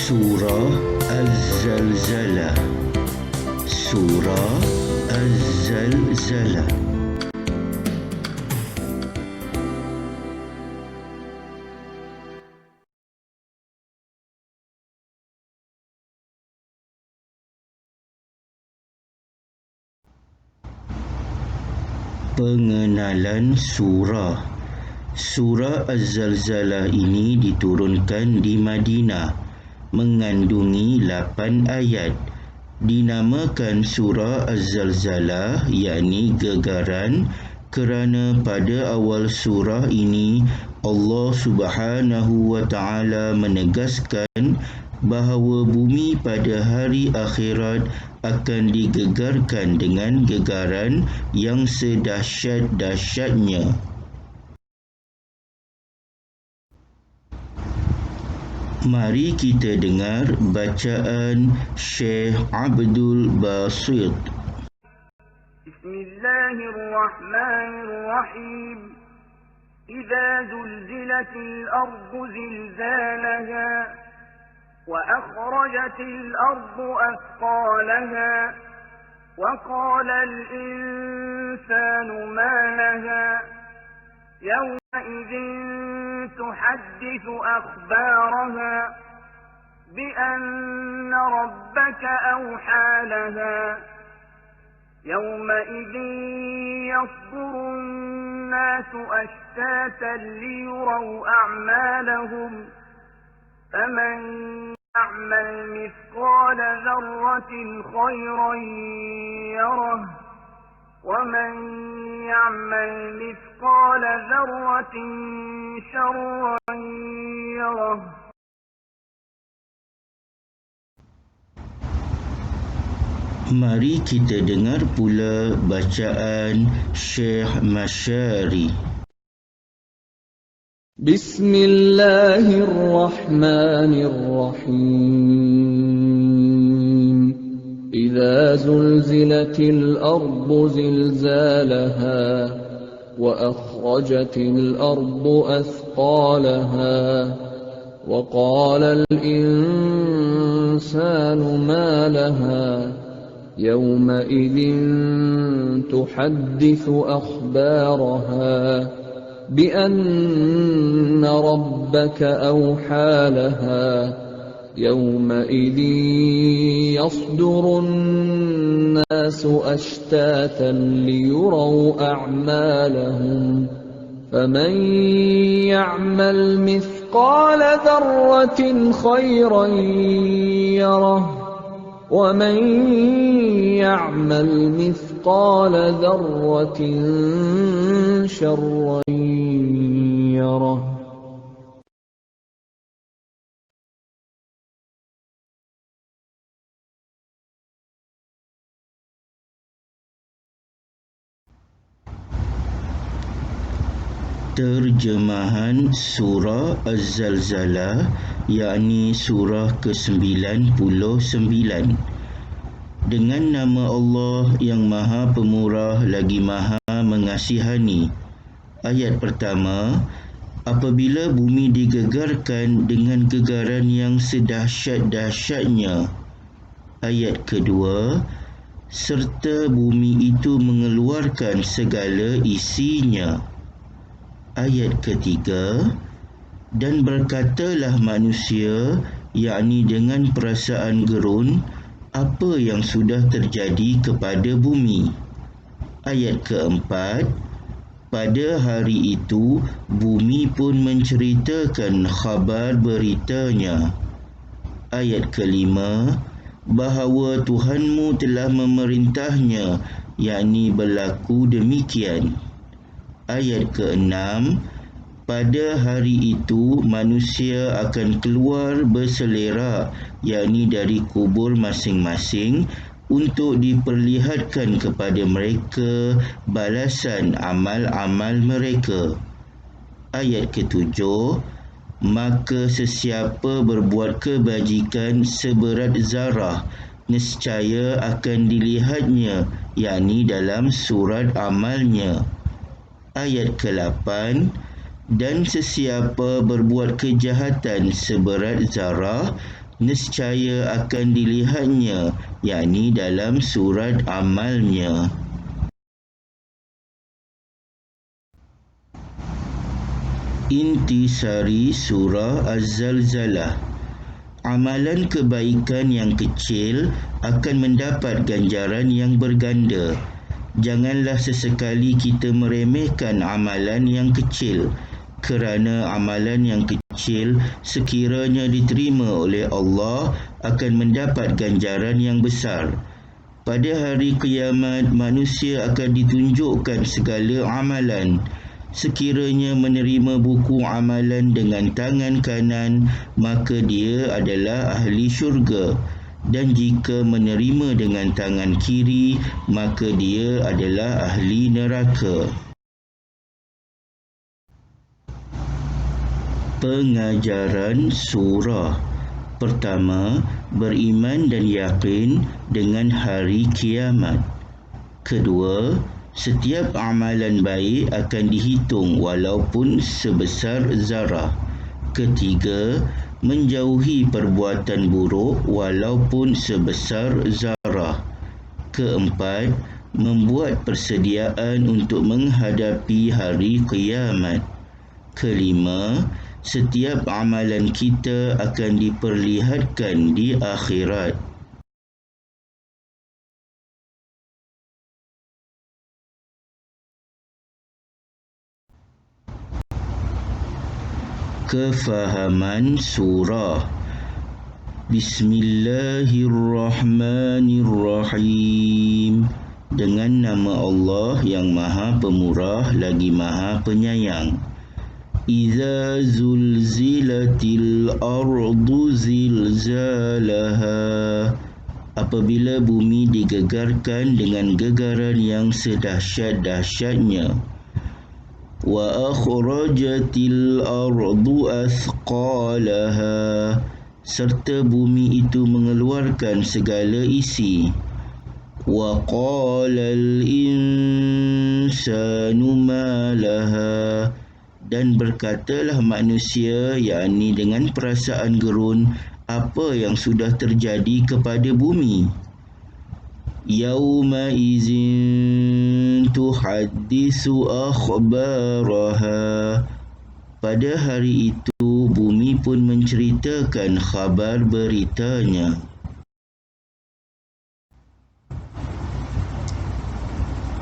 Surah Az-Zalzalah. Surah Az-Zalzalah. Pengenalan surah. Surah Az-Zalzalah ini diturunkan di Madinah, mengandungi 8 ayat. Dinamakan surah Az-Zalzalah, yakni gegaran, kerana pada awal surah ini Allah Subhanahu wa Ta'ala menegaskan bahawa bumi pada hari akhirat akan digegarkan dengan gegaran yang sedahsyat-dahsyatnya. Mari kita dengar bacaan Syekh Abdul Basit. Bismillahirrahmanirrahim. Idza zulzilatil ardu zilzalaha wa akhrajatil ardu athqalaha wa qala al insanu ma laha yawma'idhin تحدث أخبارها بأن ربك أوحى لها يومئذ يصدر الناس أشتاتا ليروا أعمالهم فمن يعمل مثقال ذرة خيرا يره ومن يعمل مثقال ذرة شرا يره. Mari kita dengar pula bacaan Syekh Masyari. Bismillahirrahmanirrahim. إذا زلزلت الأرض زلزالها وأخرجت الأرض أثقالها وقال الإنسان ما لها يومئذ تحدث أخبارها بأن ربك أوحى لها يومئذ يصدر الناس أشتاتا ليروا أعمالهم فمن يعمل مثقال ذرة خيرا يره ومن يعمل مثقال ذرة شرا يره. Terjemahan surah Az-Zalzalah, yakni surah ke-99. Dengan nama Allah yang Maha Pemurah lagi Maha Mengasihani. Ayat pertama, apabila bumi digegarkan dengan gegaran yang sedahsyat-dahsyatnya. Ayat kedua, serta bumi itu mengeluarkan segala isinya. Ayat ketiga, dan berkatalah manusia, yakni dengan perasaan gerun, apa yang sudah terjadi kepada bumi. Ayat keempat, pada hari itu bumi pun menceritakan khabar beritanya. Ayat kelima, bahawa Tuhanmu telah memerintahnya, yakni berlaku demikian. Ayat ke-6, pada hari itu manusia akan keluar berselerak, yakni dari kubur masing-masing, untuk diperlihatkan kepada mereka balasan amal-amal mereka. Ayat ke-7, maka sesiapa berbuat kebajikan seberat zarah, nescaya akan dilihatnya, yakni dalam surat amalnya. Ayat ke-8, dan sesiapa berbuat kejahatan seberat zarah, nescaya akan dilihatnya, yakni dalam surat amalnya. Intisari Surah Az-Zalzalah. Amalan kebaikan yang kecil akan mendapat ganjaran yang berganda. Janganlah sesekali kita meremehkan amalan yang kecil, kerana amalan yang kecil sekiranya diterima oleh Allah akan mendapat ganjaran yang besar. Pada hari kiamat, manusia akan ditunjukkan segala amalan. Sekiranya menerima buku amalan dengan tangan kanan, maka dia adalah ahli syurga. Dan jika menerima dengan tangan kiri, maka dia adalah ahli neraka. Pengajaran surah. Pertama, beriman dan yakin dengan hari kiamat. Kedua, setiap amalan baik akan dihitung walaupun sebesar zarah. Ketiga, menjauhi perbuatan buruk walaupun sebesar zarah. Keempat, membuat persediaan untuk menghadapi hari kiamat. Kelima, setiap amalan kita akan diperlihatkan di akhirat. Kefahaman surah. Bismillahirrahmanirrahim. Dengan nama Allah yang Maha Pemurah lagi Maha Penyayang. Iza zulzilatil ardu zilzalaha. Apabila bumi digegarkan dengan gegaran yang sedahsyat-dahsyatnya. Wa akhrajatil ardu athqalaha. Serta bumi itu mengeluarkan segala isi. Wa qalal insanu ma laha. Dan berkatalah manusia, yakni dengan perasaan gerun, apa yang sudah terjadi kepada bumi. Yauma izin tuhaddisu akhbaraha. Pada hari itu bumi pun menceritakan khabar beritanya.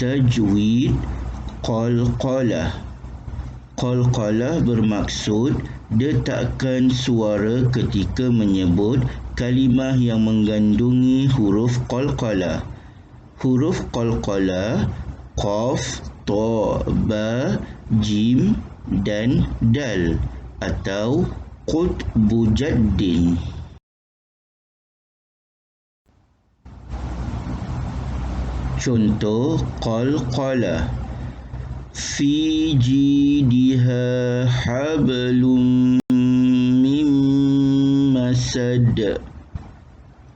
Tajwid qalqalah. Qalqalah bermaksud detakkan suara ketika menyebut kalimah yang mengandungi huruf qalqalah. Huruf qalqalah qaf, ta, ba, jim dan dal atau qutbu jaddin. Contoh qalqalah. Fi jidiha hablum min masad.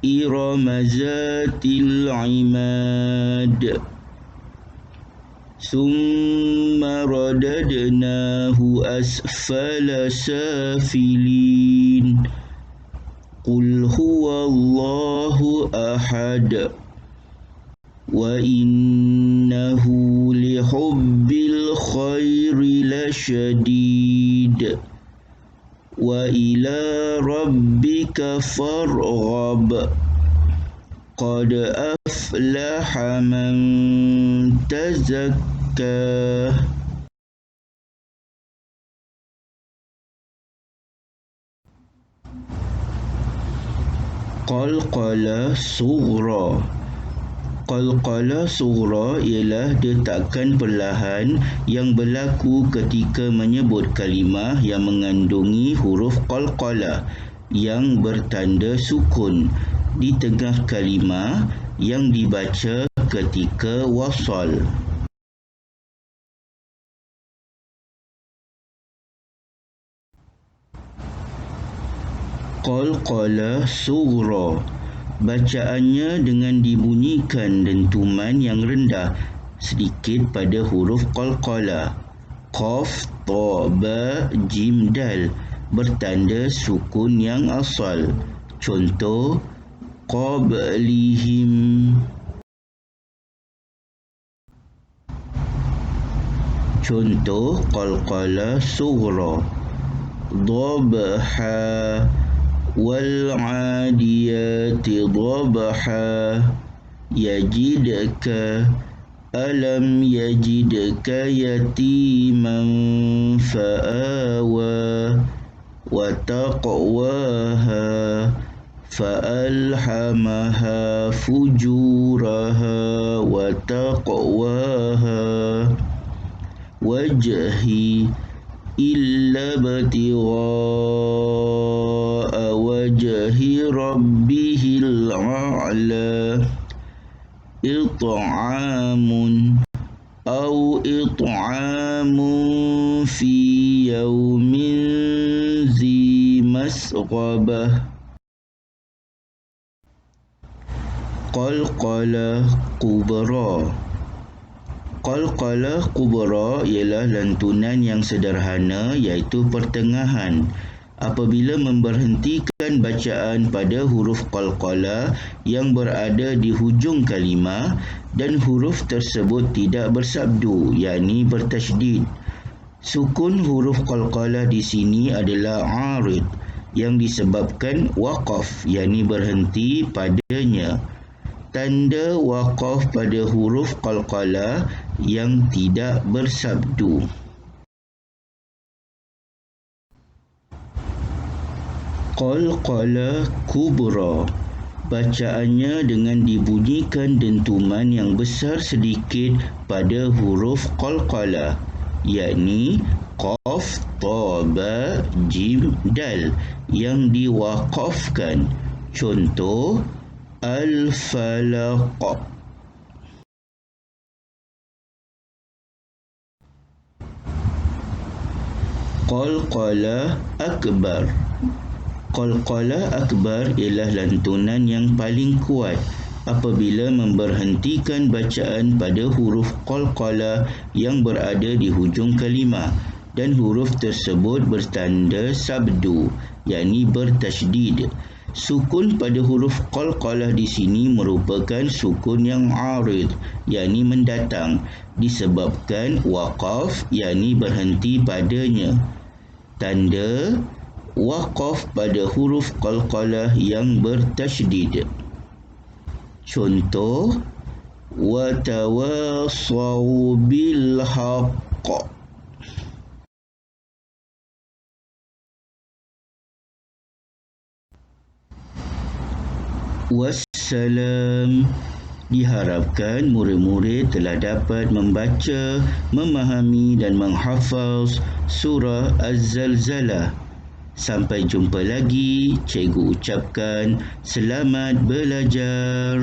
Irama zatil imad. Summa radadnahu asfala safilin. Qul huwallahu ahad. Wa innahu lihubbil khairi lasyadid. Wa ila rabbika farghab. Qad aflaha man tazakka. Qalqalah sughra. Qalqalah sughra ialah detakan perlahan yang berlaku ketika menyebut kalimah yang mengandungi huruf qalqalah yang bertanda sukun di tengah kalimah yang dibaca ketika wasal. Qalqalah sughra. Bacaannya dengan dibunyikan dentuman yang rendah sedikit pada huruf qalqalah. Qaf, ta, ba, jim, dal bertanda sukun yang asal. Contoh, qablihim. Contoh, qalqalah sughra. Dhabha wal 'adiyati dhabha. Yajidka alam yajidka yatiman fa'awa wa taqwaha fa'alhamaha fujuraha wa taqwaha wajhi illa batigha'a wajhi rabbihil a'la. It'amun au it'amun fi yaumin zi masqabah. Qalqalah kubra. Qalqalah kubra ialah lantunan yang sederhana iaitu pertengahan. Apabila memberhentikan bacaan pada huruf qalqalah yang berada di hujung kalimah dan huruf tersebut tidak bersabdu, yakni bertasydid. Sukun huruf qalqalah di sini adalah arid yang disebabkan waqaf, yakni berhenti padanya. Tanda waqaf pada huruf qalqalah yang tidak bersabdu. Qalqalah kubra. Bacaannya dengan dibunyikan dentuman yang besar sedikit pada huruf qalqalah, yakni qaf, ta, ba, jim, dal yang diwaqafkan. Contoh, al-falaq. Qalqalah akbar. Qalqalah akbar ialah lantunan yang paling kuat apabila memberhentikan bacaan pada huruf qalqalah yang berada di hujung kalimah dan huruf tersebut bertanda sabdu, yakni bertasydid. Sukun pada huruf qalqalah di sini merupakan sukun yang arid, yakni mendatang, disebabkan waqaf, yakni berhenti padanya. Tanda waqaf pada huruf qalqalah yang bertasydid. Contoh, wa tawasaw bil haqq. Wassalam. Diharapkan murid-murid telah dapat membaca, memahami dan menghafaz surah Az-Zalzalah. Sampai jumpa lagi, cikgu ucapkan selamat belajar.